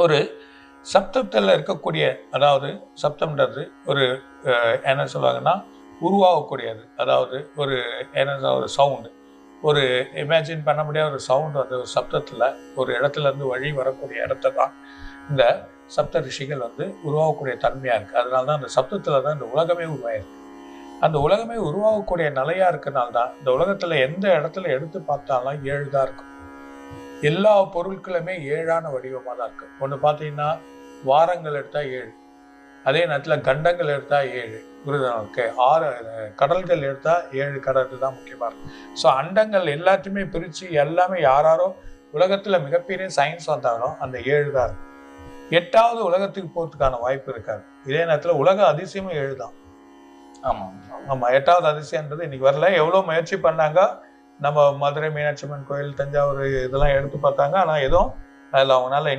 ஒரு சப்தத்தில் இருக்கக்கூடிய, அதாவது சப்தம்ன்றது ஒரு என்ன சொல்லுவாங்கன்னா உருவாகக்கூடியது. அதாவது ஒரு என்ன ஒரு சவுண்டு, ஒரு இமேஜின் பண்ண முடியாத ஒரு சவுண்டு வந்து ஒரு சப்தத்தில் ஒரு இடத்துல இருந்து வழி வரக்கூடிய இடத்த தான் இந்த சப்த ரிஷிகள் வந்து உருவாகக்கூடிய தன்மையாக இருக்குது. அதனால தான் அந்த சப்தத்தில் தான் இந்த உலகமே உருவாயிருக்கு. அந்த உலகமே உருவாகக்கூடிய நிலையாக இருக்கனால தான் இந்த உலகத்தில் எந்த இடத்துல எடுத்து பார்த்தாலும் 7 தான் இருக்கும். எல்லா பொருட்களுமே 7ஆன வடிவமாக தான் இருக்குது. ஒன்று பார்த்தீங்கன்னா வாரங்கள் எடுத்தால் 7, அதே நேரத்தில் கண்டங்கள் எடுத்தால் 7, புரியுதுக்கு 6 கடல்கள் எடுத்தால் 7 கடல் தான் முக்கியமாக இருக்கும். ஸோ அண்டங்கள் எல்லாத்தையுமே பிரித்து எல்லாமே யாரோ உலகத்தில் மிகப்பெரிய சயின்ஸ் வந்தாலும் அந்த 7 தான் இருக்கும். 8வது உலகத்துக்கு போகிறதுக்கான வாய்ப்பு இருக்காது. இதே நேரத்தில் உலக அதிசயமும் 7 தான். ஆமாம் 8வது அதிசயன்றது இன்னைக்கு வரல. எவ்வளோ முயற்சி பண்ணாங்க, நம்ம மதுரை மீனாட்சி அம்மன் கோயில், தஞ்சாவூர் இதெல்லாம் எடுத்து பார்த்தாங்க. ஆனால் எதுவும் அதில் அவங்களால